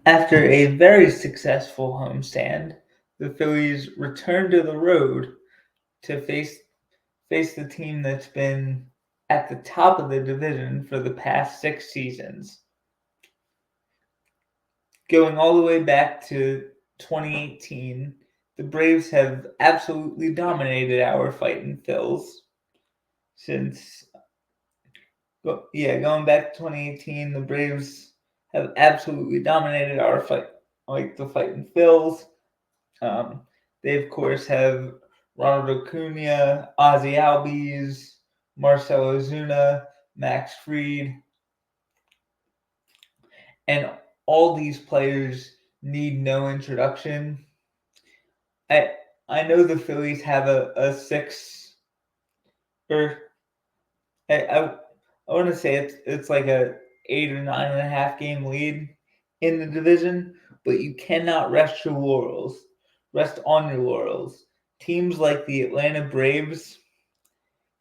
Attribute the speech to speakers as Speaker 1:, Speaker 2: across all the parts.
Speaker 1: After a very successful homestand, the Phillies returned to the road to face the team that's been at the top of the division for the past 6 seasons. Going all the way back to 2018, the Braves have absolutely dominated our fighting Phils since going back to 2018, the Braves have absolutely dominated our fight, like the fighting Phils. Um, they of course have Ronald Acuna, Ozzy Albies, Marcell Ozuna, Max Fried, and all these players need no introduction. I I know the Phillies have a six or I want to say it's like a 8 or 9.5 game lead in the division, but you cannot rest your laurels. Rest on your laurels. Teams like the Atlanta Braves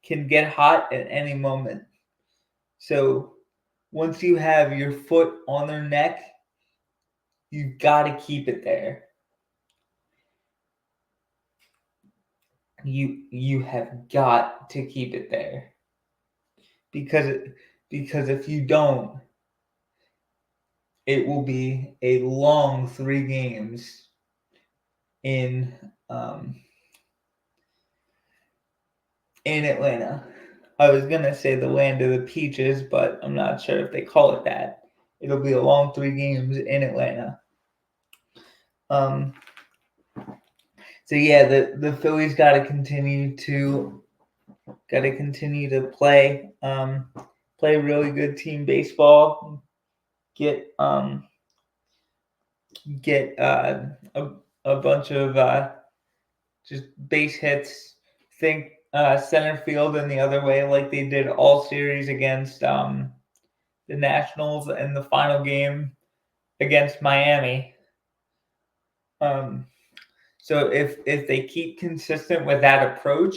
Speaker 1: can get hot at any moment. So once you have your foot on their neck, you got to keep it there. You have got to keep it there because because if you don't, it will be a long 3 games in um, in Atlanta. I was gonna say the land of the peaches, but I'm not sure if they call it that. It'll be a long 3 games in Atlanta. Um, so yeah, the Phillies got to continue to play really good team baseball. Get get a bunch of just base hits. Think center field in the other way, like they did all series against the Nationals in the final game against Miami. Um, so if they keep consistent with that approach,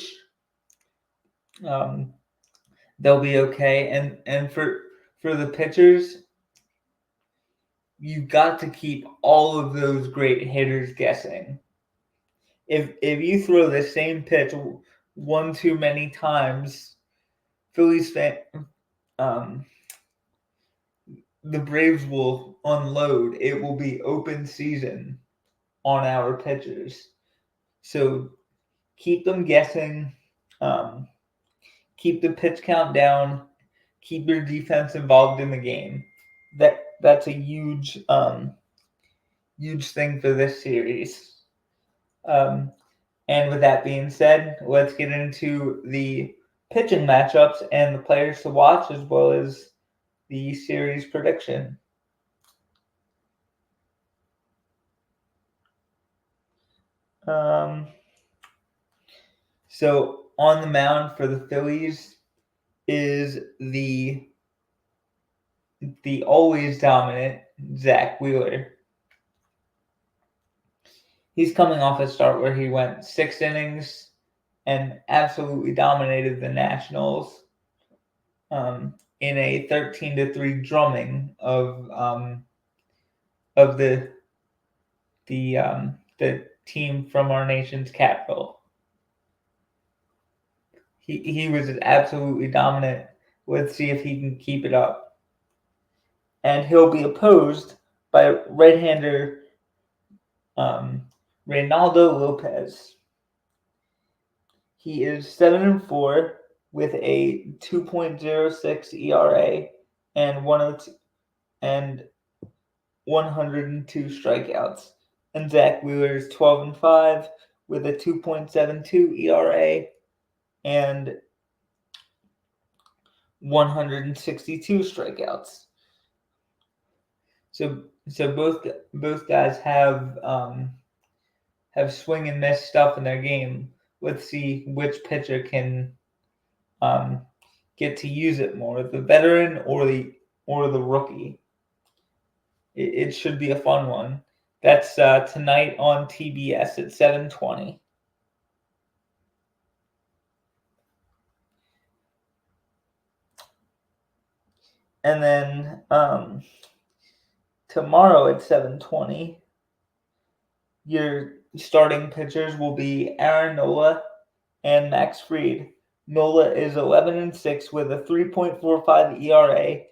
Speaker 1: um, they'll be okay. And for the pitchers, you got to keep all of those great hitters guessing. If you throw the same pitch one too many times, Phillies fan, um, the Braves will unload. It will be open season on our pitchers. So keep them guessing. Um, keep the pitch count down. Keep your defense involved in the game. That's a huge thing for this series. Um, and with that being said, let's get into the pitching matchups and the players to watch, as well as the series prediction. Um, so on the mound for the Phillies is the always dominant Zach Wheeler. He's coming off a start where he went 6 innings and absolutely dominated the Nationals in a 13-3 drumming of the team from our nation's capital. He was absolutely dominant. Let's see if he can keep it up. And he'll be opposed by right-hander Reynaldo Lopez. He is 7-4 with a 2.06 ERA and 102 and 102 strikeouts. And Zach Wheeler is 12-5 with a 2.72 ERA and 162 strikeouts. So both guys have swing and miss stuff in their game. Let's see which pitcher can get to use it more, the veteran or the rookie. It should be a fun one. That's tonight on TBS at 7:20. And then tomorrow at 7:20, your starting pitchers will be Aaron Nola and Max Fried. Nola is 11-6 with a 3.45 ERA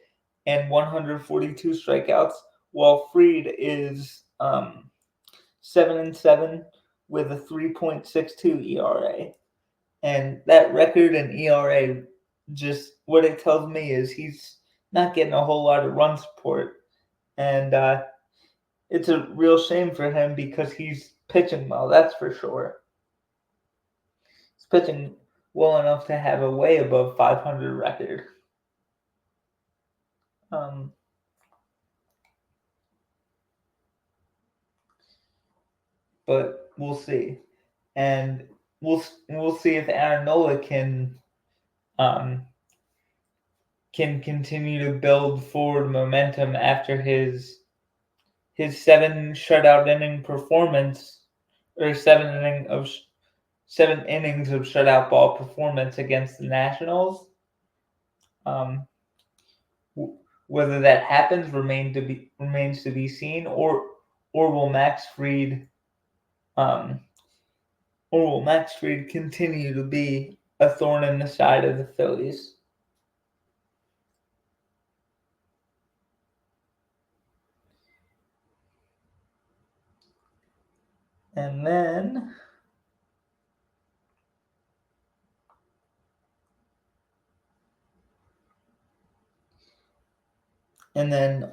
Speaker 1: and 142 strikeouts, while Fried is 7-7 with a 3.62 ERA. And that record and ERA, just what it tells me is he's not getting a whole lot of run support. And it's a real shame for him because he's pitching well, that's for sure. He's pitching well enough to have a way above 500 record. But we'll see. And we'll see if Aaron Nola can continue to build forward momentum after his 7 innings of shutout ball performance against the Nationals. Whether that happens remains to be seen, or will Max Fried continue to be a thorn in the side of the Phillies? And then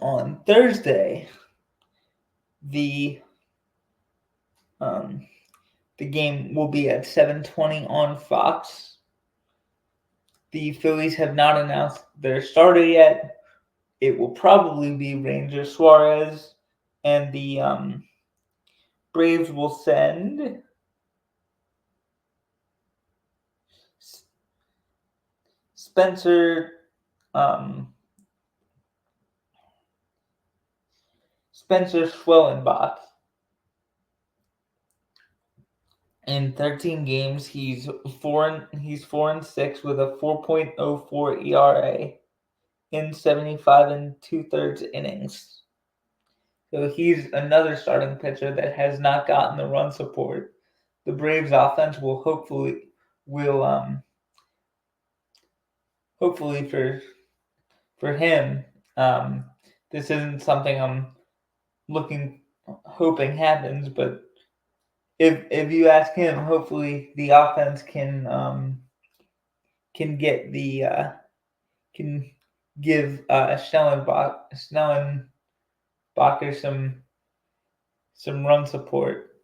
Speaker 1: on Thursday, the game will be at 7:20 on Fox. The Phillies have not announced their starter yet. It will probably be Ranger Suarez, and the Braves will send Spencer Schwellenbach. In 13 games, he's 4-6 with a 4.04 ERA in 75 2/3 innings. So he's another starting pitcher that has not gotten the run support. The Braves offense will hopefully for him. This isn't something I'm hoping happens, but if you ask him, hopefully the offense can get the can give Schnellenbacher some run support.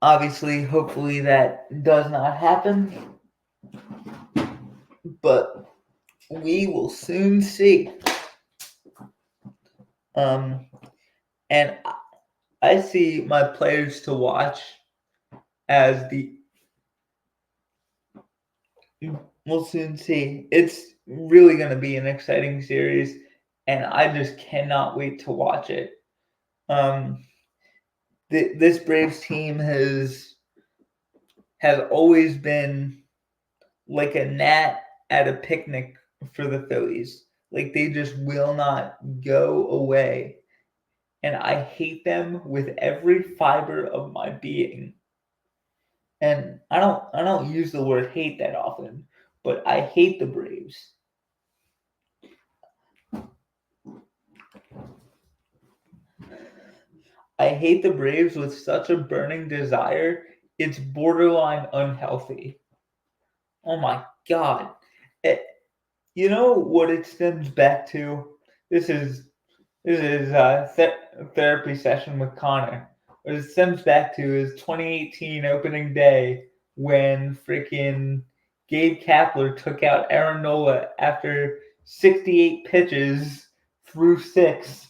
Speaker 1: Obviously, hopefully that does not happen, but we will soon see. And I see my players to watch as we'll soon see. It's really going to be an exciting series, and I just cannot wait to watch it. This Braves team has always been like a gnat at a picnic for the Phillies. Like, they just will not go away. And I hate them with every fiber of my being. And I don't use the word hate that often, but I hate the Braves. I hate the Braves with such a burning desire, it's borderline unhealthy. Oh my God. You know what it stems back to? This is a therapy session with Connor. What it stems back to is 2018 opening day when freaking Gabe Kapler took out Aaron Nola after 68 pitches through 6.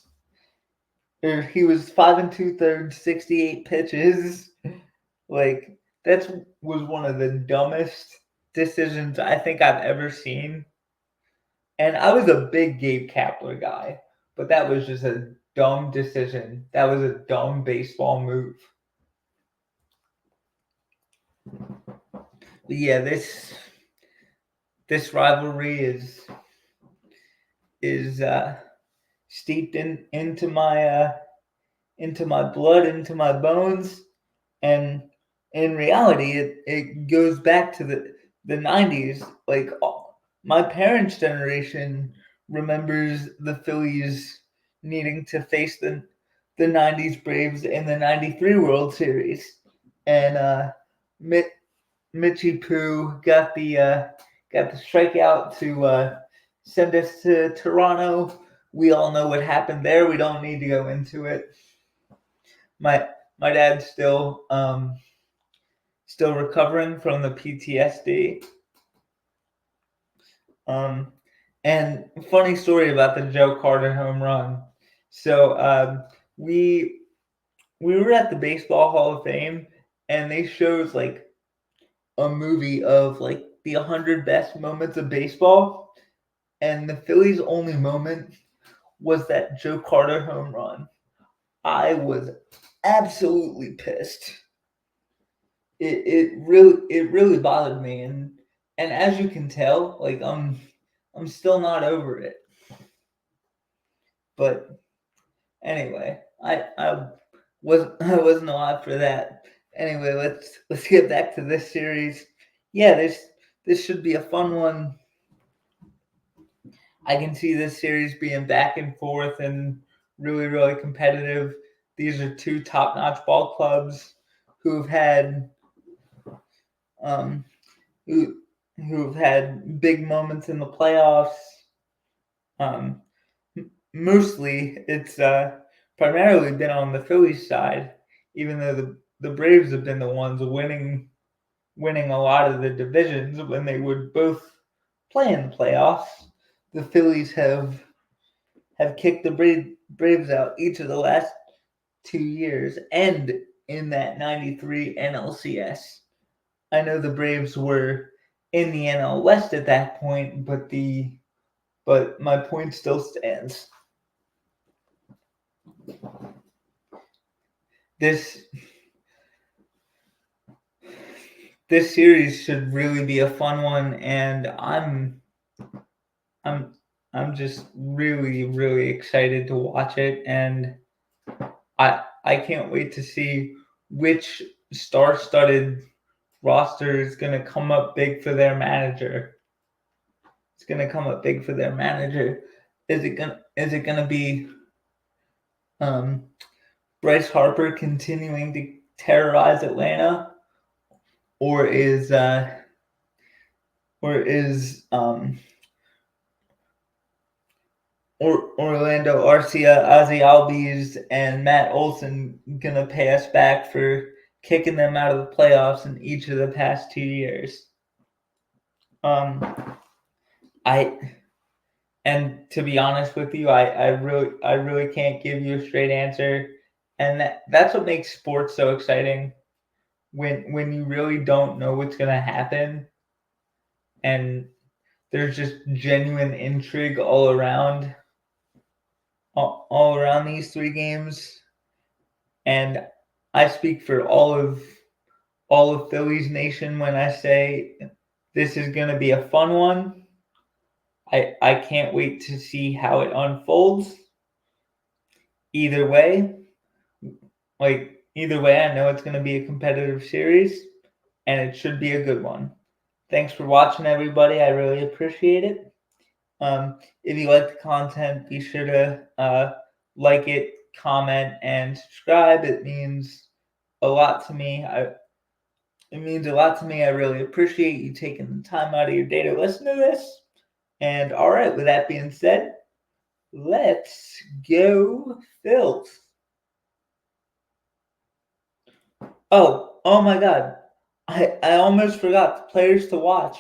Speaker 1: He was 5 2/3, 68 pitches. Like, that was one of the dumbest decisions I think I've ever seen. And I was a big Gabe Kapler guy, but that was just a dumb decision. That was a dumb baseball move. But yeah, this rivalry is is steeped into my blood, into my bones, and in reality, it goes back to the 90s. Like my parents' generation remembers the Phillies needing to face the 90s Braves in the 93 World Series, and Mitchie Poo got the strikeout to send us to Toronto. We all know what happened there. We don't need to go into it. My dad's still recovering from the PTSD. And funny story about the Joe Carter home run. So we were at the Baseball Hall of Fame, and they showed like a movie of like the 100 best moments of baseball, and the Phillies' only moment was that Joe Carter home run. I was absolutely pissed. It really bothered me, and as you can tell, like I'm still not over it. But anyway, I wasn't alive for that. Anyway, let's get back to this series. Yeah, this should be a fun one. I can see this series being back and forth and really competitive. These are two top-notch ball clubs who've had um, who've had big moments in the playoffs. Um, Mostly, it's primarily been on the Phillies side, even though the Braves have been the ones winning a lot of the divisions when they would both play in the playoffs. The Phillies have kicked the Braves out each of the last 2 years, and in that 93 NLCS. I know the Braves were in the NL West at that point, but my point still stands. This series should really be a fun one, and I'm just really excited to watch it, and I can't wait to see which star-studded roster is going to come up big for their manager. It's going to come up big for their manager. Is it going to be Bryce Harper continuing to terrorize Atlanta, or is Orlando Arcia, Ozzy Albies, and Matt Olson gonna pay us back for kicking them out of the playoffs in each of the past 2 years? And to be honest with you, I really can't give you a straight answer, and that's what makes sports so exciting. When you really don't know what's gonna happen, and there's just genuine intrigue all around these 3 games, and I speak for all of Phillies Nation when I say this is going to be a fun one. I can't wait to see how it unfolds. Either way, I know it's going to be a competitive series, and it should be a good one. Thanks for watching, everybody. I really appreciate it. If you like the content, be sure to like it, comment, and subscribe. It means a lot to me. It means a lot to me. I really appreciate you taking the time out of your day to listen to this. And all right, with that being said, let's go Phils. Oh my God. I almost forgot the players to watch.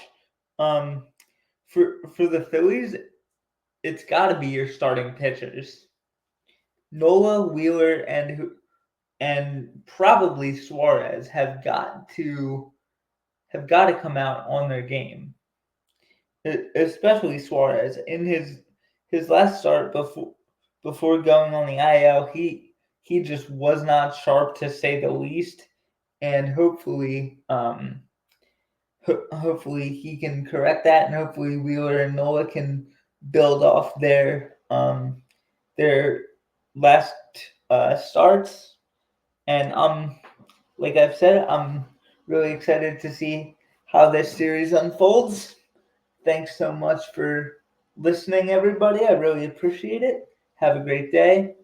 Speaker 1: For the Phillies, it's got to be your starting pitchers. Nola, Wheeler, and probably Suarez have got to come out on their game. Especially Suarez. In his last start before going on the IL, he just was not sharp, to say the least, and hopefully he can correct that, and hopefully Wheeler and Nola can build off their last starts. And like I've said, I'm really excited to see how this series unfolds. Thanks so much for listening, everybody. I really appreciate it. Have a great day.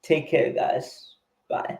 Speaker 1: Take care, guys. Bye.